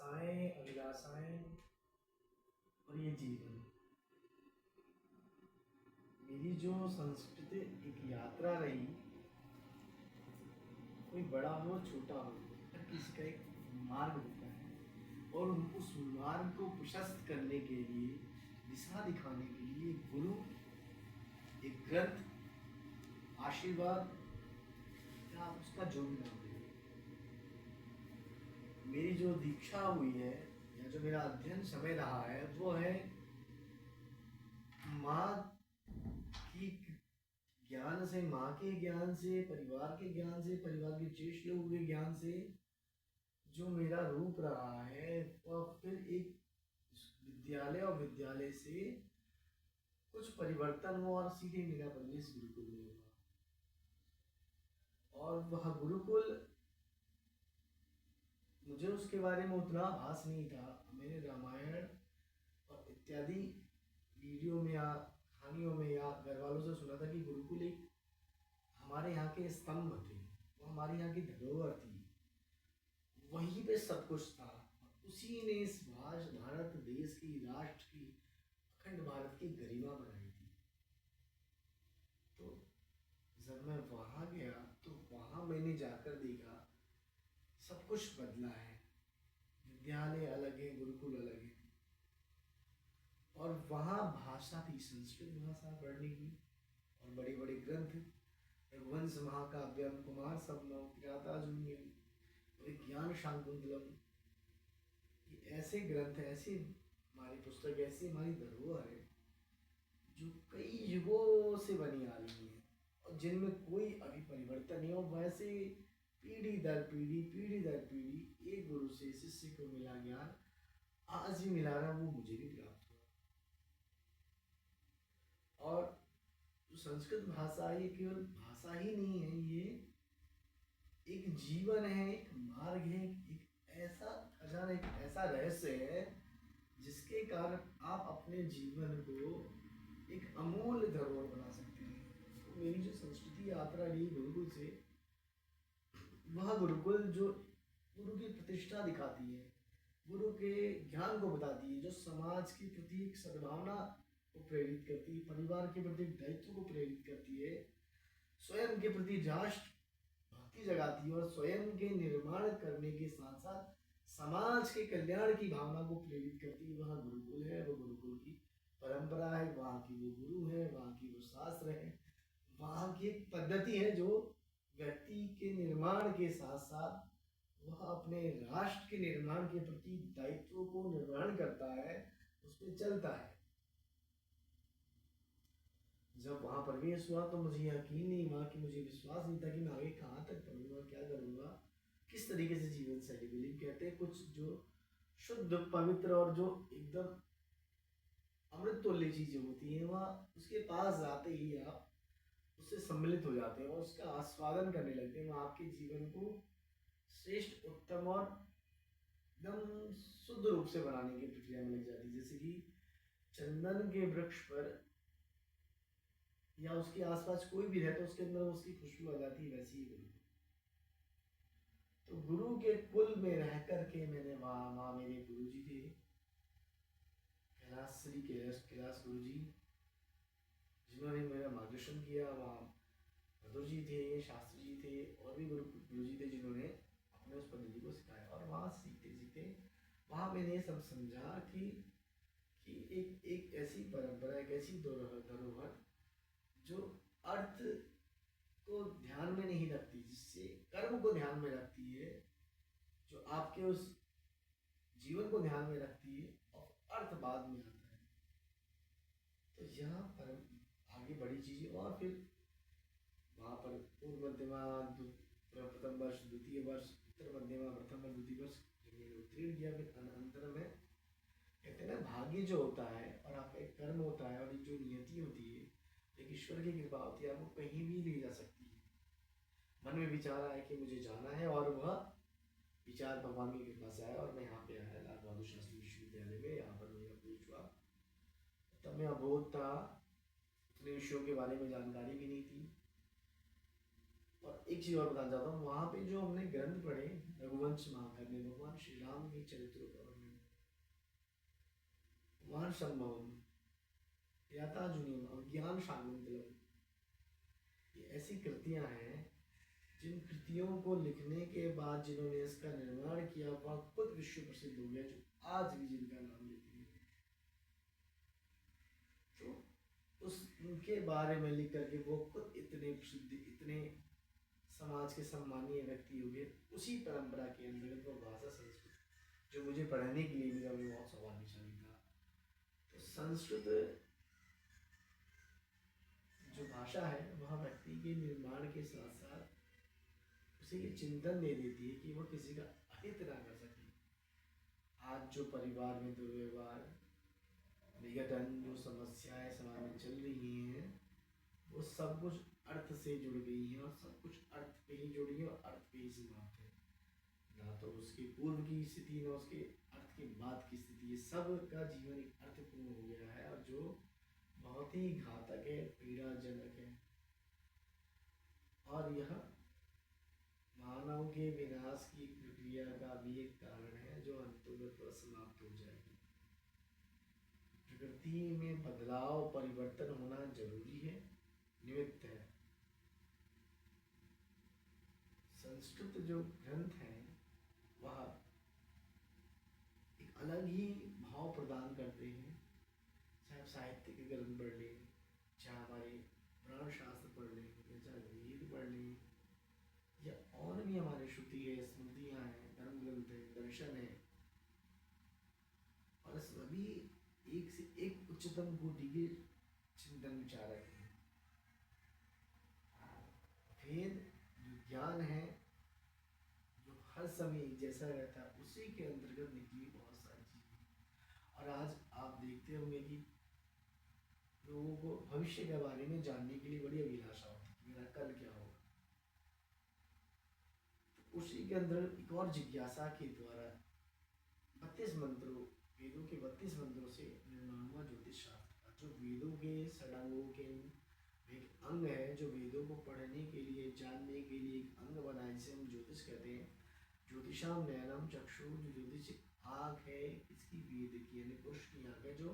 आशाएं, अभिलाषाएं और ये जीवन, मेरी जो संस्कृति एक यात्रा रही, कोई बड़ा हो छोटा हो, हर किसी का एक मार्ग होता है और उस मार्ग को प्रशस्त करने के लिए, दिशा दिखाने के लिए एक गुरु, एक ग्रंथ, आशीर्वाद या उसका जो भी नाम दे, मेरी जो दीक्षा हुई है या जो मेरा अध्ययन समय रहा है वो है माँ की ज्ञान से, माँ के ज्ञान से, परिवार के ज्ञान से, परिवार के ज्येष्ठ लोगों के ज्ञान से जो मेरा रूप रहा है, वह फिर एक विद्यालय और विद्यालय से कुछ परिवर्तन हुआ और सीधे मेरा प्रवेश गुरुकुल में हुआ। और वह गुरुकुल, मुझे उसके बारे में उतना आभास नहीं था। मैंने रामायण और इत्यादि वीडियो में या कहानियों में या घर वालों से सुना था कि गुरुकुल एक हमारे यहाँ के स्तंभ थे, वो हमारे यहाँ की धरोहर थी, वहीं पे सब कुछ था। उसी ने इस भारत देश की, राष्ट्र की, अखंड भारत की गरिमा बनाई थी। तो जब मैं वहाँ गया तो वहाँ मैंने जाकर देखा सब कुछ बदला है। विद्यालय अलग है, गुरुकुल अलग है, और वहाँ भाषा थी संस्कृत भाषा पढ़ने की, और बड़े बड़े ग्रंथ, रघुवंश महाकाव्यम, कुमार संभव, किरातार्जुनीयम, ज्ञान शाकुंतलम, ये ऐसे ग्रंथ, ऐसी हमारी पुस्तक, ऐसी हमारी धरोहर है जो कई युगों से बनी आ रही है और जिनमें कोई अभी परिवर्तन नहीं हो। वैसे पीढ़ी दर पीढ़ी, पीढ़ी दर पीढ़ी एक गुरु से शिष्य को मिला ज्ञान, आज भी मिला रहा, वो मुझे भी प्राप्त हुआ। और जो संस्कृत भाषा, ये केवल भाषा ही नहीं है, ये एक जीवन है, एक मार्ग है, एक ऐसा खजाना, एक ऐसा रहस्य है जिसके कारण आप अपने जीवन को एक अमूल्य धरोहर बना सकते हैं। तो मेरी जो संस्कृति यात्रा रही गुरुकुल से, वह गुरुकुल जो गुरु की प्रतिष्ठा दिखाती है, गुरु के ज्ञान को बताती है, जो समाज के प्रति एक सद्भावना को प्रेरित करती है, परिवार के प्रति दायित्व को प्रेरित करती है, स्वयं के प्रति राष्ट्र भक्ति जगाती है और स्वयं के निर्माण करने के साथ साथ समाज के कल्याण की भावना को प्रेरित करती है। वह गुरुकुल है, वह गुरुकुल की परंपरा है, वहाँ की वो गुरु है, वहाँ की वो शास्त्र है, वहाँ की एक पद्धति है जो व्यक्ति के निर्माण के साथ साथ वह अपने राष्ट्र के निर्माण के प्रति दायित्व को निर्वहन करता है, उस पर चलता है। जब वहाँ प्रवेश हुआ तो मुझे यकीन नहीं हुआ, कि मुझे विश्वास नहीं था कि मैं आगे कहाँ तक पढ़ूंगा, क्या करूँगा, किस तरीके से जीवन शैली बिलीव कहते हैं कुछ जो शुद्ध, पवित्र और जो एकदम अमृत तुल्य चीजें होती हैं, वह उसके पास जाते ही आप उससे सम्मिलित हो जाते हैं और उसका आस्वादन करने लगते हैं। वह आपके जीवन को श्रेष्ठ, उत्तम और एकदम शुद्ध रूप से बनाने की प्रक्रिया में लग जाती है। जैसे कि चंदन के वृक्ष पर या उसके आसपास कोई भी रहता है, उसके अंदर उसकी खुशबू आ जाती है, वैसी ही गुरु। तो गुरु के कुल में रह करके मैंने वहाँ मेरे गुरु जी थे, कैलाश श्री कैलाश गुरु जी, जिन्होंने मेरा मार्गदर्शन किया। वहाँ मधुर जी थे, शास्त्री जी थे, और भी गुरु जी थे जिन्होंने अपने उस पद्धति को सिखाया। और वहाँ सीखते सीखते वहाँ मैंने ये सब समझा कि एक ऐसी परंपरा, एक ऐसी धरोहर जो अर्थ को ध्यान में नहीं रखती, जिससे कर्म को ध्यान में रखती है, जो आपके उस जीवन को ध्यान में रखती है, और अर्थ बाद में आता है। तो यहाँ पर आगे बड़ी चीजें, और फिर वहाँ पर पूर्व मध्यमा, प्रथम वर्ष, द्वितीय वर्ष, उत्तर मध्यमा, प्रथम वर्ष, द्वितीय वर्ष, जब मैंने उत्तीर्ण किया, फिर अंतर में कहते हैं ना, भाग्य जो होता है और आपका एक कर्म होता है और एक जो नियति होती है, एक ईश्वर की कृपा होती है, आपको कहीं भी ले जा सकती है। मन में विचार आया कि मुझे जाना है, और वह विचार भगवान की कृपा से आया और मैं यहाँ पे आया लाल बहादुर शास्त्री विश्वविद्यालय में। यहाँ पर मेरा प्रवेश हुआ। तब मैं अबोध था, उतने विषयों के बारे में जानकारी भी नहीं थी। और एक चीज़ और बताना चाहता हूँ, वहाँ पे जो हमने ग्रंथ पढ़े, रघुवंश महाकाव्य में भगवान श्री राम के चरित्रों का वर्णन। कुमार संभवम याताजुनियम अज्ञान शाकुंतलम, ये ऐसी कृतियां हैं जिन कृतियों को लिखने के बाद जिन्होंने इसका निर्माण किया वह खुद विश्व प्रसिद्ध हो गया, जो आज भी जिनका नाम लेते हैं। तो उस उनके बारे में लिख करके वो खुद इतने प्रसिद्ध, इतने समाज के सम्मानीय व्यक्ति हो गए। उसी परंपरा के अंतर्गत वो भाषा संस्कृत, जो मुझे पढ़ने के लिए मेरा भी बहुत सौभाग्यशाली था। तो संस्कृत जो भाषा है वह व्यक्ति के निर्माण के साथ साथ उसे ये चिंतन दे देती है कि वह किसी का अहित ना कर सके। आज जो परिवार में दुर्व्यवहार, विघटन, जो समस्याएं समाज में चल रही हैं, वो सब कुछ अर्थ से जुड़ गई हैं और सब कुछ अर्थ पे ही जुड़ी है और अर्थ पे ही समाप्त है। ना तो उसके पूर्व की स्थिति, ना उसके अर्थ के बाद की स्थिति, ये सब का जीवन एक अर्थपूर्ण हो गया है और जो बहुत ही घातक है, पीड़ाजनक है। और यह मानव के विनाश की प्रक्रिया का भी एक कारण है जो अंततः समाप्त हो जाएगी। प्रकृति में बदलाव, परिवर्तन होना जरूरी है, निमित्त है। संस्कृत जो ग्रंथ हैं वह एक अलग ही भाव प्रदान करते हैं। चाहे आप साहित्य के ग्रंथ पढ़ लें, चाहे हमारे पुराण शास्त्र पढ़ लें, या चाहे वेद पढ़ लें, या और भी हमारे श्रुति है, स्मृतियाँ हैं, धर्म ग्रंथ है, दर्शन है, और सभी एक से एक उच्चतम कोटि के चिंतन विचारक हैं। वेद जो ज्ञान है, जो हर समय एक जैसा रहता है, उसी के अंतर्गत निकली बहुत सारी चीजें। और आज आप देखते होंगे कि लोगों को भविष्य के बारे में जानने के लिए बड़ी अभिलाषा होती है, मेरा कल क्या होगा। तो उसी के अंदर एक और जिज्ञासा के द्वारा 32 मंत्रों, वेदों के 32 मंत्रों से निर्माण हुआ ज्योतिष शास्त्र का, जो वेदों के षडांगों के एक अंग है, जो वेदों को पढ़ने के लिए, जानने के लिए एक अंग बनाए, जिसे हम ज्योतिष कहते हैं। ज्योतिषाम नयनम चक्षु, जो ज्योतिष आँख है इसकी वेद की, यानी पुरुष की आँख है जो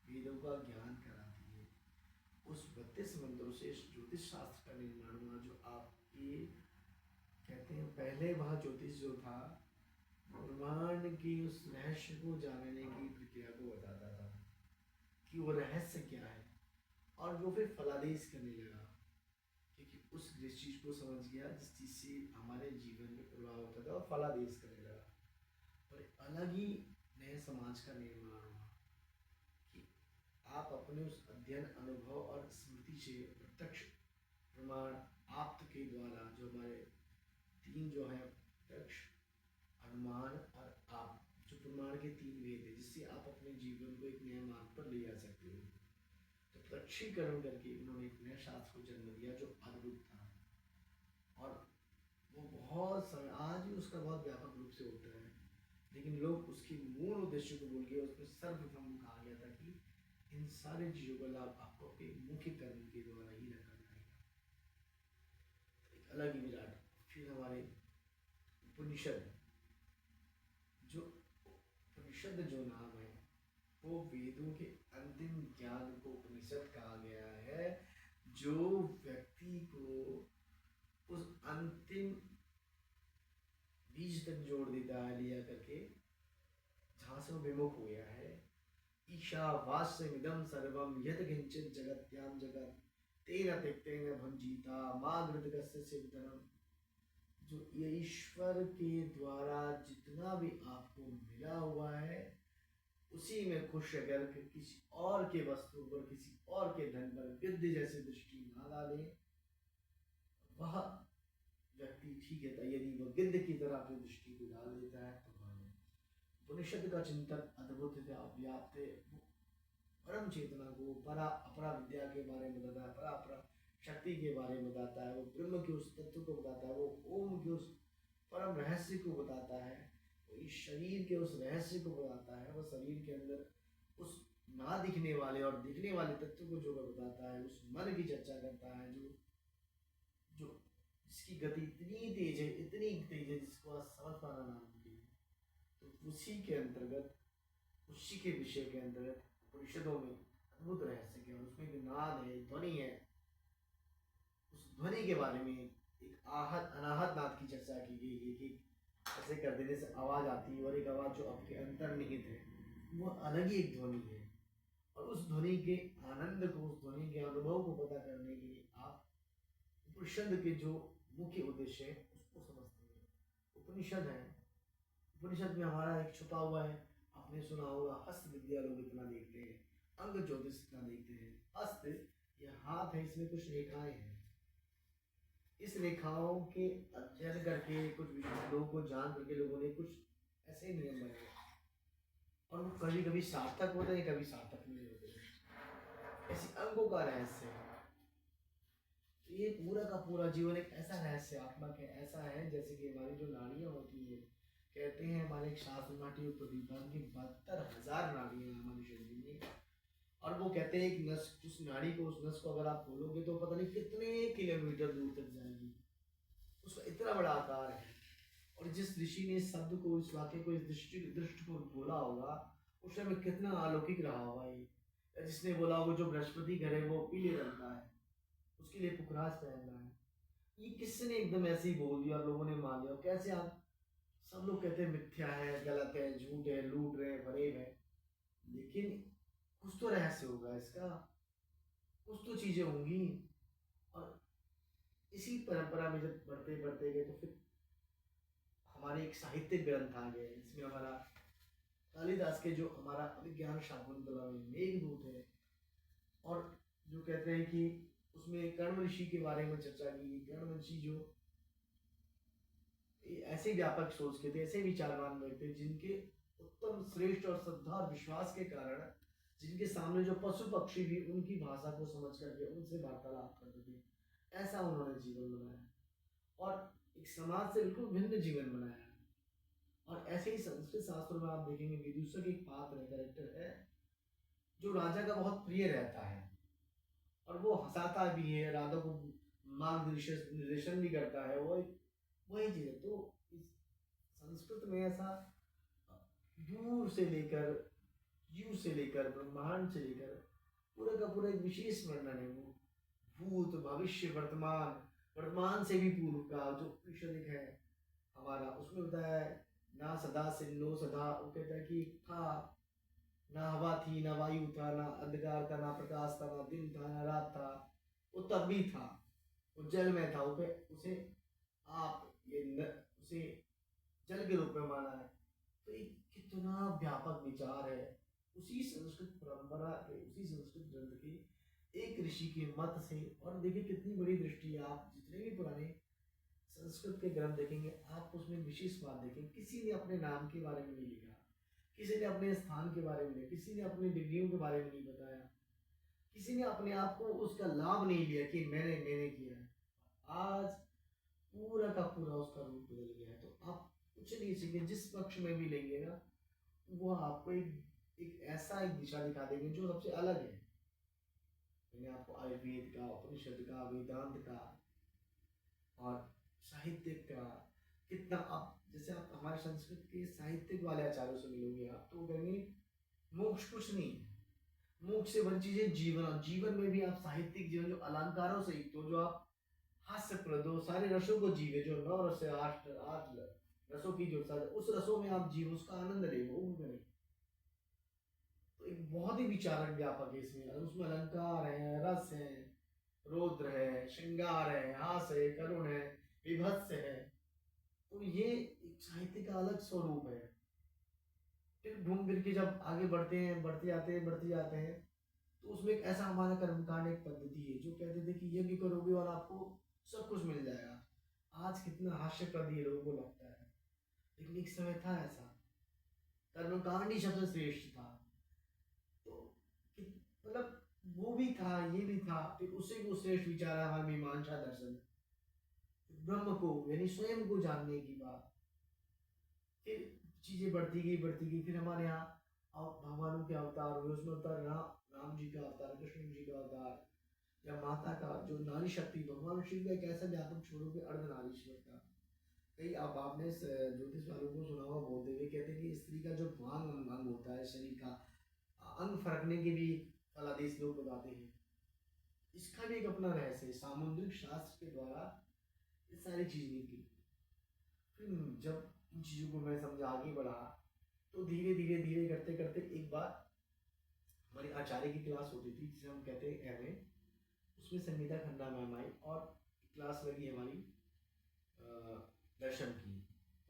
वेदों का ज्ञान कराती है। उस 32 मंत्रों से ज्योतिष शास्त्र का निर्माण हुआ, जो आपके कहते हैं पहले वह ज्योतिष जो था ब्रह्मांड की उस रहस्य को जानने की प्रक्रिया को बताता था कि वो रहस्य क्या है, और वो फिर फलादेश करने लगा, क्योंकि उस चीज को समझ गया जिस चीज से हमारे जीवन में प्रभाव होता था, और फलादेश करने लगा। और अलग ही नए समाज का निर्माण हुआ कि आप अपने उस अध्ययन, अनुभव और स्मृति से प्रत्यक्ष प्रमाण आप्त के द्वारा, जो हमारे तीन जो है प्रत्यक्ष, अनुमान और आप, जो प्रमाण के तीन वेद है, जिससे आप अपने जीवन को एक नए मार्ग पर ले जा सकते हो। तो प्रत्यक्षीकरण करके उन्होंने एक नए शास्त्र को जन्म दिया जो अद्भुत था, और वो बहुत समय आज भी उसका बहुत व्यापक रूप से होता है। लेकिन लोग उसके मूल उद्देश्य को भूल गए। उसमें सर्वप्रथम कहा गया था कि इन सारे चीजों का लाभ आपको अपने मुख्य कर्म के द्वारा ही रखा जाएगा। एक अलग ही विराट। फिर हमारे उपनिषद, जो उपनिषद जो नाम है वो वेदों के अंतिम ज्ञान को उपनिषद कहा गया है, जो व्यक्ति को उस अंतिम बीज तक जोड़ देता है लिया करके, जहाँ से वो विमुख हो गया है। ईशावास्यमिदं सर्वं यत् किंचित जगत्याम जगत तेन त्यक्तेन भंजीता मागृतकस्य सिद्धनम। जो ये ईश्वर के द्वारा जितना भी आपको मिला हुआ है, उसी में खुश अगर किसी और के वस्तु पर, किसी और के धन पर गिद्ध जैसे दृष्टि ना डाले, वह व्यक्ति ठीक है। यदि वह गिद्ध की तरह अपनी दृष्टि को डाल देता है तो उपनिषद का चिंतन अद्भुत व्याप्त है। परम चेतना को, परा अपरा विद्या के बारे में बताता है, परा अपरा शक्ति के बारे में बताता है, वो ब्रह्म के उस तत्व को बताता है, वो ओम के उस परम रहस्य को बताता है, वो इस शरीर के उस रहस्य को बताता है, वो शरीर के अंदर उस ना दिखने वाले और दिखने वाले तत्व को जो बताता है, उस मन की चर्चा करता है, जो जो जिसकी गति इतनी तेज है, इतनी तेज है जिसको आज समझ पाना नामुमकिन है। तो उसी के अंतर्गत, उसी के विषय के अंतर्गत उपनिषदों में अद्भुत रहस्य क्या है, उसमें एक नाद है, ध्वनि है। उस ध्वनि के बारे में एक आहत अनाहत नाद की चर्चा की गई है कि ऐसे कर देने से आवाज आती है, और एक आवाज जो आपके अंतर्निहित है वो अलग ही एक ध्वनि है। और उस ध्वनि के आनंद को, उस ध्वनि के अनुभव को पता करने के लिए आप उपनिषद के जो मुख्य उद्देश्य है उसको समझते हैं। उपनिषद है, उपनिषद में हमारा एक छुपा हुआ है, आपने सुना होगा हस्त विद्या लोग इतना देखते हैं, अंग ज्योतिष इतना देखते हैं। हस्त ये हाथ है, इसमें कुछ रेखाएं हैं, इस रेखाओं के अध्ययन करके कुछ लोगों को जान करके लोगों ने कुछ ऐसे नियम बनाए, और वो कभी कभी सार्थक होते हैं, कभी सार्थक नहीं होते। ऐसे अंगों का रहस्य है। तो ये पूरा का पूरा जीवन एक ऐसा रहस्यात्मक है, ऐसा है जैसे कि हमारी जो नाड़ियाँ होती है, कहते हैं हमारे एक शास्त्र नाट्य प्रतिपाद की 72,000 नाड़ियाँ हैं हमारे शरीर में। और वो कहते हैं एक नस, उस नाड़ी को, उस नस को अगर आप खोलोगे तो पता नहीं कितने किलोमीटर दूर तक जाएगी, उसका इतना बड़ा आकार है। और जिस ऋषि ने इस शब्द को, इस वाक्य को, इस दृष्टि को बोला होगा, उस समय कितना अलौकिक रहा होगा ये। जिसने बोला होगा जो बृहस्पति घर है वो पीले रंग का है, उसके लिए पुखराज पहनना है, ये किसने एकदम ऐसे ही बोल दिया और लोगों ने मान लिया। कैसे आप सब लोग कहते हैं मिथ्या है, गलत है, झूठ है, लूट रहे हैं, फरेब है, लेकिन कुछ तो रहस्य होगा इसका, कुछ तो चीजें होंगी। और इसी परंपरा में जब बढ़ते बढ़ते गए तो फिर हमारे एक साहित्यिक ग्रंथ आ गए, इसमें हमारा कालिदास के जो हमारा अभिज्ञान शाकुंतला में मेघदूत है, और जो कहते हैं कि उसमें कर्ण ऋषि के बारे में चर्चा की। कर्ण ऋषि जो ऐसे व्यापक सोच के थे, ऐसे विचारवान लोग थे, जिनके उत्तम श्रेष्ठ और श्रद्धा और विश्वास के कारण, जिनके सामने जो पशु पक्षी भी उनकी भाषा को समझ करके उनसे वार्तालाप करते थे, ऐसा उन्होंने जीवन बनाया और एक समाज से बिल्कुल भिन्न जीवन बनाया। और ऐसे ही संस्कृत शास्त्रों में आप देखेंगे विदूषक एक पात्र है, कैरेक्टर है, जो राजा का बहुत प्रिय रहता है और वो हंसाता भी है, राजा को मार्गदर्शन भी करता है, वो वही चीज है। तो इस संस्कृत में ऐसा दूर से लेकर, जीव से लेकर, ब्रह्मांड से लेकर पूरा का पूरा एक विशेष वर्णन है। वो भूत, भविष्य, वर्तमान, वर्तमान से भी पूर्व का जो उपनिषद है हमारा, उसमें बताया है ना सदा सिन्नो सदा, वो कहता है कि था ना हवा थी, ना वायु था, ना अंधकार था, ना प्रकाश था, ना दिन था, ना रात था, वो तब भी था, वो जल में था, उसे आप उसे जल के रूप में माना है। तो एक कितना व्यापक विचार है उसी संस्कृत परंपरा के, उसी संस्कृत ग्रंथ के एक ऋषि के मत से। और देखिए कितनी बड़ी दृष्टि है, आप जितने भी पुराने संस्कृत के ग्रंथ देखेंगे आप उसमें विशेष बात देखेंगे, किसी ने अपने नाम के बारे में नहीं लिखा, किसी ने अपने स्थान के बारे में नहीं, किसी ने अपनी डिग्रियों के बारे में नहीं बताया, किसी ने अपने आप को उसका लाभ नहीं लिया कि मैंने किया है। आज पूरा का पूरा उसका रूप बदल गया है। तो आप कुछ नहीं सीखे, जिस पक्ष में भी लेंगे ना वो आपको एक ऐसा एक दिशा दिखा देंगे जो सबसे अलग है। मैंने आपको आयुर्वेद का, उपनिषद का, वेदांत का और साहित्य का कितना, आप जैसे आप हमारे संस्कृत के साहित्यिक वाले आचार्यों से मिलोगे आप तो कहेंगे मोक्ष कुछ नहीं है, मोक्ष से बड़ी चीज है जीवन। और जीवन में भी आप साहित्यिक जीवन जो अलंकारों से युक्त हो, जो आप हास्य प्रदो सारे रसों को जीवे, जो 9 रस है, 8 रसों की जो उस रसों में आप जीव, उसका आनंद ले, वो करें। तो एक बहुत ही विचारक व्यापक है इसमें, उसमें अलंकार है, रस है, रौद्र है, श्रृंगार है, हास है, करुण है, विभत्स है। तो ये एक साहित्य का अलग स्वरूप है। फिर घूम फिर के जब आगे बढ़ते हैं, बढ़ते जाते हैं तो उसमें एक ऐसा हमारा कर्मकांड एक पद्धति है जो कहते थे कि यज्ञ करोगे और आपको सब कुछ मिल जाएगा। आज कितना हास्यप्रद ये लोगों को लगता है, लेकिन एक समय था ऐसा, कर्मकांड ही सबसे श्रेष्ठ था। तो मतलब वो भी था, ये भी था, फिर उससे भी श्रेष्ठ विचार है हमारा मीमांसा दर्शन, ब्रह्म को यानी स्वयं को जानने की बात। फिर चीजें बढ़ती गई, फिर हमारे यहाँ भगवानों के अवतार हुए, उसमें अवतार राम जी का अवतार, कृष्ण जी का अवतार, या माता का जो नारी शक्ति, भगवान शिव का एक ऐसा व्यापक छोड़ोगे अर्धनारीश्वर का। कई आप आपने ज्योतिष वालों को सुना होगा बोलते हुए, कहते हैं कि स्त्री जो वांग अंग होता है शरीर का, अंग फरकने के भी फलादेश लोग बताते हैं। इसका भी एक अपना रहस्य है, सामुद्रिक शास्त्र के द्वारा ये सारी चीज़ निकली। फिर जब इन चीज़ों को मैं समझा आगे बढ़ा, तो धीरे धीरे धीरे करते करते एक बार हमारी आचार्य की क्लास होती थी जिसे हम कहते हैं एमए, उसमें संगीता खन्ना मैम आई और क्लास लगी हमारी दर्शन की।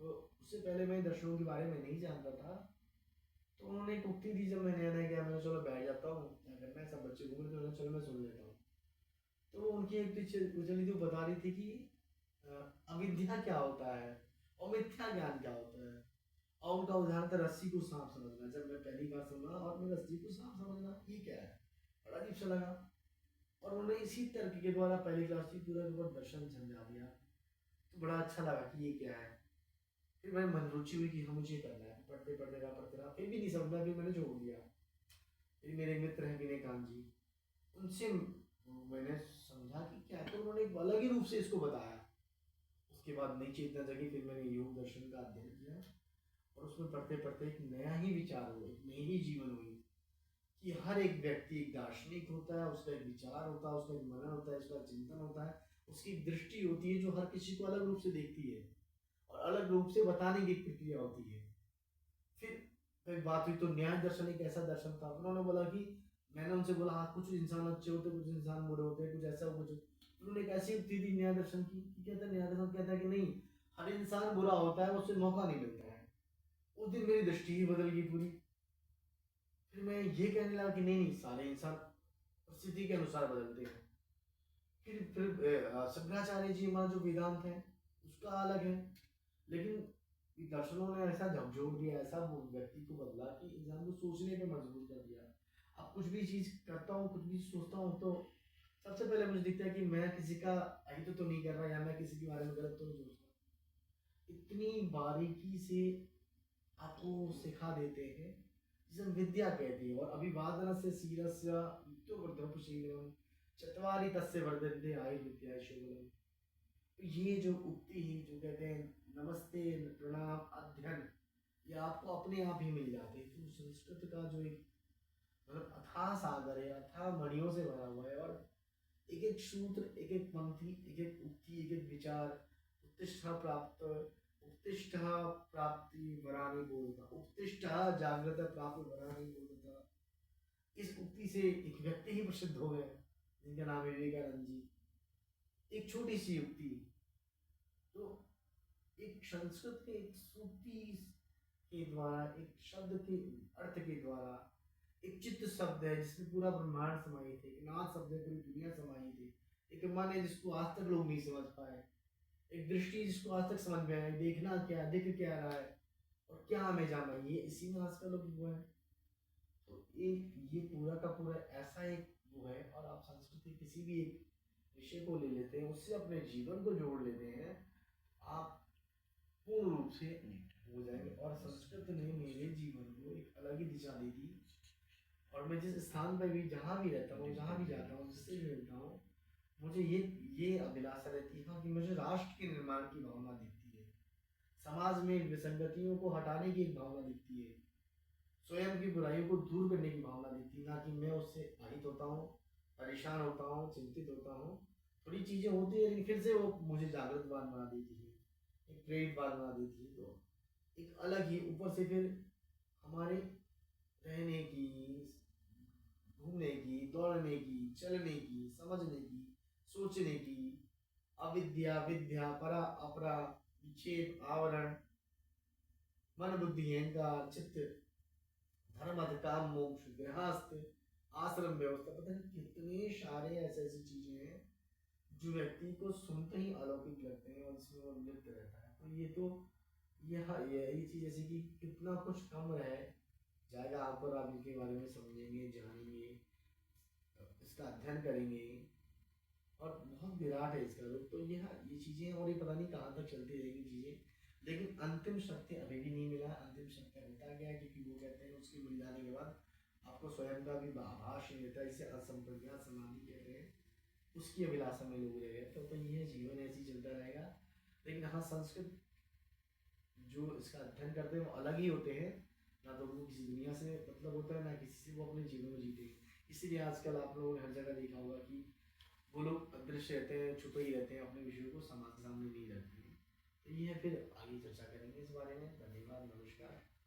तो उससे पहले मैं दर्शनों के बारे में नहीं जानता था, तो उन्होंने एक उक्ति दी जब मैं नया नया गया, मैंने चलो बैठ जाता हूँ, क्या करना है, सब बच्चे घूम रहे थे, मैंने चलो मैं सुन लेता हूँ। तो उनकी एक उचली थी, वो बता रही थी कि अविद्या क्या होता है और मिथ्या ज्ञान क्या होता है। और उनका उदाहरण था रस्सी को सांप समझना। जब मैं पहली बार सुना और मैं रस्सी को सांप समझना ये क्या है, बड़ा अजीब सा लगा। और उन्होंने इसी तर्क के द्वारा पहली क्लास की पूरा दर्शन समझा दिया, तो बड़ा अच्छा लगा कि ये क्या है। फिर मेरी मन रुचि हुई कि हाँ मुझे करना है, पढ़ते पढ़ते रहा, फिर भी नहीं समझा, फिर मैंने छोड़ दिया। फिर मेरे मित्र हैं विनय कांत जी, उनसे मैंने समझा कि क्या है, तो उन्होंने एक अलग ही रूप से इसको बताया। उसके बाद नई चेतना जगी, फिर मैंने योग दर्शन का अध्ययन किया और उसमें पढ़ते पढ़ते एक नया ही विचार हुआ, एक नई ही जीवन हुई कि हर एक व्यक्ति एक दार्शनिक होता है, उसका एक विचार होता है, उसका एक मनन होता है, उसका चिंतन होता है, उसकी एक दृष्टि होती है जो हर किसी को अलग रूप से देखती है और अलग रूप से बताने की प्रक्रिया होती है। फिर एक बात हुई तो न्याय दर्शन एक ऐसा दर्शन था। उन्होंने बोला कि मैंने उनसे बोला हाँ कुछ इंसान अच्छे होते, कुछ इंसान बुरे होते, कुछ ऐसा कुछ। उन्होंने एक ऐसी युक्ति दी न्याय दर्शन की, कहता है न्याय दर्शन कहता है कि नहीं, हर इंसान बुरा होता है, उससे मौका नहीं मिलता है। उस दिन मेरी दृष्टि ही बदल गई पूरी। फिर मैं ये कहने लगा कि नहीं नहीं, सारे इंसान परिस्थिति के अनुसार बदलते हैं। फिर शंकराचार्य जी हमारा जो वेदांत है उसका अलग है, लेकिन दर्शनों ने ऐसा झकझोर दिया, ऐसा व्यक्ति को बदला कि इंसान को सोचने पे मजबूर कर दिया। अब कुछ भी चीज़ करता हूँ, कुछ भी सोचता हूँ, तो सबसे पहले मुझे दिखता है कि मैं किसी का अहित तो नहीं कर रहा या मैं किसी के बारे में गलत तो नहीं सोच रहा। इतनी बारीकी से आपको सिखा देते हैं जिसे हम विद्या कहते हैं। और अभिवादन से शीरस्य युक्तोवर्धनशीलम चत्वारि तस्य वर्धन्ते आयुर्विद्या शोभनम। तो ये जो उक्ति ही जो कहते हैं नमस्ते प्रणाम अध्ययन, ये आपको अपने आप ही मिल जाते हैं। तो संस्कृत का जो एक मतलब अथाह सागर है, अथाह मणियों से भरा हुआ है, और एक एक सूत्र, एक एक पंक्ति, एक एक उक्ति, एक एक विचार, उत्तिष्ठ प्राप्त, उत्तिष्ठ प्राप्ति वरानी बोलता, उत्तिष्ठ जागृत प्राप्त वरानी बोलता। इस उक्ति से एक व्यक्ति ही प्रसिद्ध हो गए जिनका नाम है विवेकानंद जी। एक छोटी सी उक्ति, तो एक संस्कृत के एक सूक्ति के द्वारा, एक शब्द के अर्थ के द्वारा, एक चित्त शब्द है जिसमें पूरा ब्रह्मांड समाहित है, एक नाथ शब्द है पूरी दुनिया समाहित है, एक मन है जिसको आज तक लोग नहीं समझ पाए, एक दृष्टि जिसको आज तक समझ में आए, देखना क्या, दिख क्या रहा है और क्या हमें जाना, ये इसी में आज का लोग हुआ है। तो एक ये पूरा का पूरा ऐसा एक वो है। और आप संस्कृति किसी भी एक विषय को ले लेते हैं, उससे अपने जीवन को जोड़ लेते हैं, आप पूर्ण रूप से हो जाएंगे। और संस्कृत ने मेरे जीवन को एक अलग ही दिशा दी थी। और मैं जिस स्थान पर भी जहाँ भी रहता हूँ, जहाँ भी जाता हूँ, जिससे भी मिलता हूँ, मुझे ये अभिलाषा रहती है हाँ कि मुझे राष्ट्र के निर्माण की भावना दिखती है, समाज में विसंगतियों को हटाने की एक भावना दिखती है, स्वयं की बुराइयों को दूर करने की भावना दिखती है, ना कि मैं उससे अहित होता हूँ, परेशान होता हूँ, चिंतित होता हूँ। थोड़ी चीज़ें होती है लेकिन फिर से वो मुझे जागृतवान बना देती है, एक प्रेरितवान बना देती है। तो एक अलग ही ऊपर से फिर हमारे रहने की, घूमने की, दौड़ने की, चलने की, समझने की, सोचने की, अविद्या विद्या परा अपरा विक्षेप आवरण, मन बुद्धि अहंकार चित्त, धर्म अर्थ काम मोक्ष गृहस्थ आश्रम व्यवस्था, पता नहीं कितने सारे ऐसे ऐसी चीजें हैं जो व्यक्ति को सुनते ही अलौकिक लगते हैं और इसमें वो लिप्त रहता है। तो ये चीज जैसे कि कितना कुछ कम रहे जाएगा आप और आप इनके बारे में समझेंगे, जानेंगे, इसका अध्ययन करेंगे और बहुत विराट है इसका रूप। तो ये चीज़ें और ये पता नहीं कहाँ तक चलती रहेगी चीज़ें, लेकिन अंतिम सत्य अभी भी नहीं मिला। अंतिम सत्य होता गया क्योंकि वो कहते हैं उसके मिल जाने के बाद आपको स्वयं का भी आभास नहीं रहता, इसे असंप्रज्ञात समाधि कहते हैं। उसकी अभिलाषा में लोग रह गए। तो ये जीवन ऐसे ही चलता रहेगा। लेकिन हाँ, संस्कृत जो इसका अध्ययन करते हैं वो अलग ही होते हैं। ना तो उनको किसी दुनिया से मतलब होता है, ना किसी से वो अपने जीवन में जीते। इसीलिए आजकल आप लोगों ने हर जगह देखा होगा कि वो लोग अदृश्य रहते हैं, छुपे ही रहते हैं, अपने विषयों को समाज के सामने नहीं रखते हैं। तो ये है, फिर आगे चर्चा करेंगे इस बारे में। धन्यवाद, नमस्कार।